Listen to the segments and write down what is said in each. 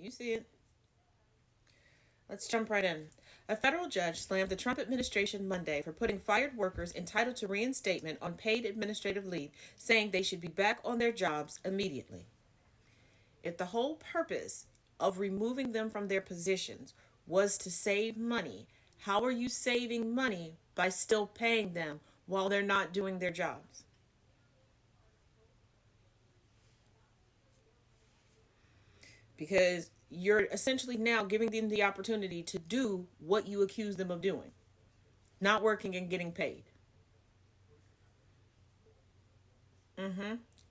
You see it. Let's jump right in. A federal judge slammed the Trump administration Monday for putting fired workers entitled to reinstatement on paid administrative leave, saying they should be back on their jobs immediately. If the whole purpose of removing them from their positions was to save money, how are you saving money by still paying them while they're not doing their jobs? Because you're essentially now giving them the opportunity to do what you accuse them of doing, not working and getting paid.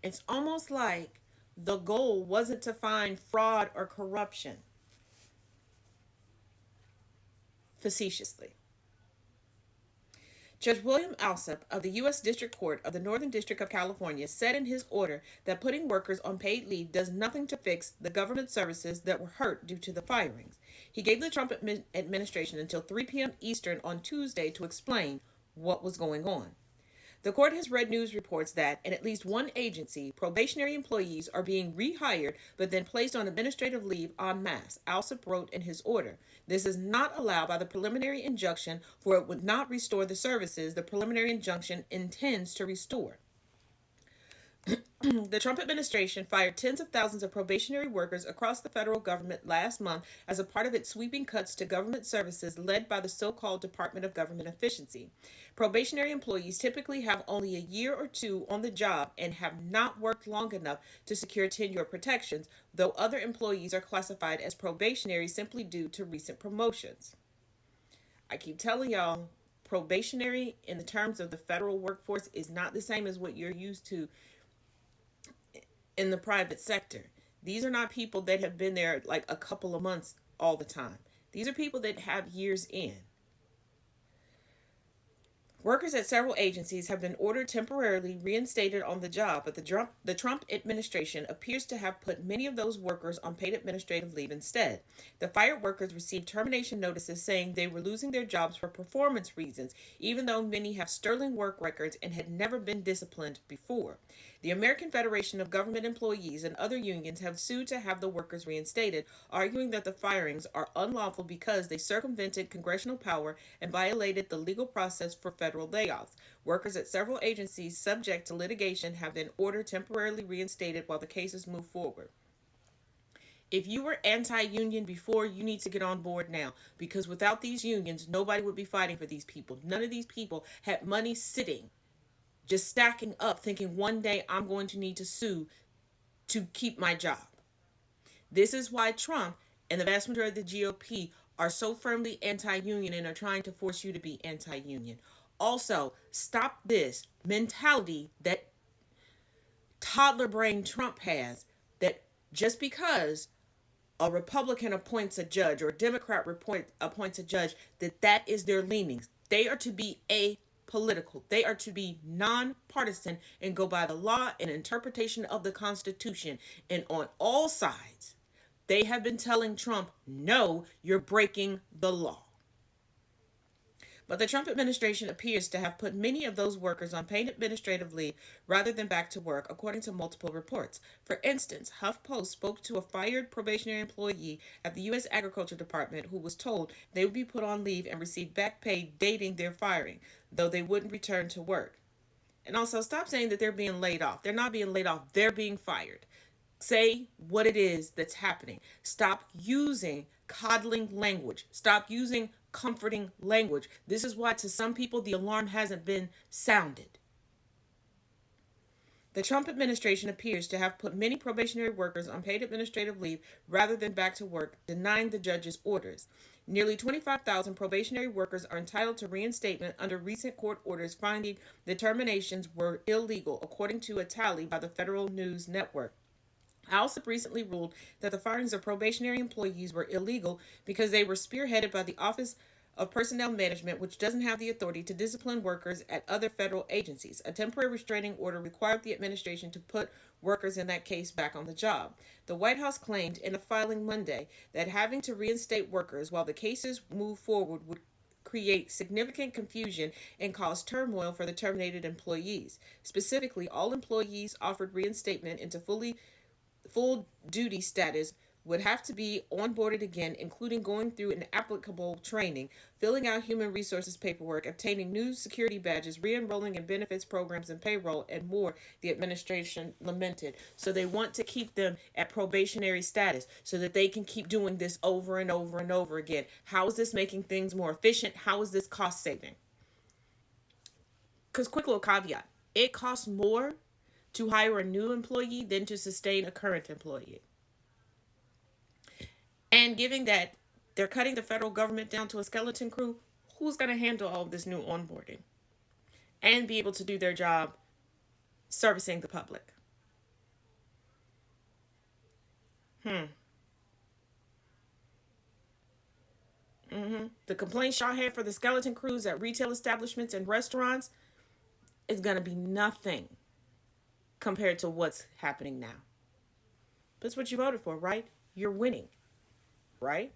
It's almost like the goal wasn't to find fraud or corruption, facetiously. Judge William Alsup of the U.S. District Court of the Northern District of California said in his order that putting workers on paid leave does nothing to fix the government services that were hurt due to the firings. He gave the Trump administration until 3 p.m. Eastern on Tuesday to explain what was going on. The court has read news reports that, in at least one agency, probationary employees are being rehired but then placed on administrative leave en masse, Alsup wrote in his order. This is not allowed by the preliminary injunction, for it would not restore the services the preliminary injunction intends to restore. The Trump administration fired tens of thousands of probationary workers across the federal government last month as a part of its sweeping cuts to government services led by the so-called Department of Government Efficiency. Probationary employees typically have only a year or two on the job and have not worked long enough to secure tenure protections, though other employees are classified as probationary simply due to recent promotions. I keep telling y'all, probationary in the terms of the federal workforce is not the same as what you're used to in the private sector. These are not people that have been there like a couple of months all the time. These are people that have years in. Workers at several agencies have been ordered temporarily reinstated on the job, but the Trump administration appears to have put many of those workers on paid administrative leave instead. The fired workers received termination notices saying they were losing their jobs for performance reasons, even though many have sterling work records and had never been disciplined before. The American Federation of Government Employees and other unions have sued to have the workers reinstated, arguing that the firings are unlawful because they circumvented congressional power and violated the legal process for federal layoffs. Workers at several agencies subject to litigation have been ordered temporarily reinstated while the cases move forward. If you were anti-union before, you need to get on board now, because without these unions, nobody would be fighting for these people. None of these people had money sitting, just stacking up, thinking one day I'm going to need to sue to keep my job. This is why Trump and the vast majority of the GOP are so firmly anti-union and are trying to force you to be anti-union. Also, stop this mentality that toddler brain Trump has, that just because a Republican appoints a judge or a Democrat appoints a judge, that is their leanings. They are to be apolitical. They are to be nonpartisan and go by the law and interpretation of the Constitution. And on all sides, they have been telling Trump, no, you're breaking the law. But the Trump administration appears to have put many of those workers on paid administrative leave rather than back to work, according to multiple reports. For instance, HuffPost spoke to a fired probationary employee at the U.S. Agriculture Department who was told they would be put on leave and receive back pay dating their firing, though they wouldn't return to work. And also, stop saying that they're being laid off. They're not being laid off. They're being fired. Say what it is that's happening. Stop using coddling language. Stop using comforting language. This is why to some people the alarm hasn't been sounded. The Trump administration appears to have put many probationary workers on paid administrative leave rather than back to work, denying the judge's orders. Nearly 25,000 probationary workers are entitled to reinstatement under recent court orders finding the terminations were illegal, according to a tally by the Federal News Network. Alsup recently ruled that the firings of probationary employees were illegal because they were spearheaded by the Office of Personnel Management, which doesn't have the authority to discipline workers at other federal agencies. A temporary restraining order required the administration to put workers in that case back on the job. The White House claimed in a filing Monday that having to reinstate workers while the cases move forward would create significant confusion and cause turmoil for the terminated employees. Specifically, all employees offered reinstatement into full duty status would have to be onboarded again, including going through an applicable training, filling out human resources paperwork, obtaining new security badges, re enrolling in benefits programs and payroll, and more, the administration lamented. So they want to keep them at probationary status so that they can keep doing this over and over and over again. How is this making things more efficient? How is this cost saving? Because, quick little caveat, it costs more to hire a new employee than to sustain a current employee. And given that they're cutting the federal government down to a skeleton crew, who's going to handle all of this new onboarding and be able to do their job servicing the public? Hmm. The complaints y'all had for the skeleton crews at retail establishments and restaurants is going to be nothing compared to what's happening now. That's what you voted for, right? You're winning, right?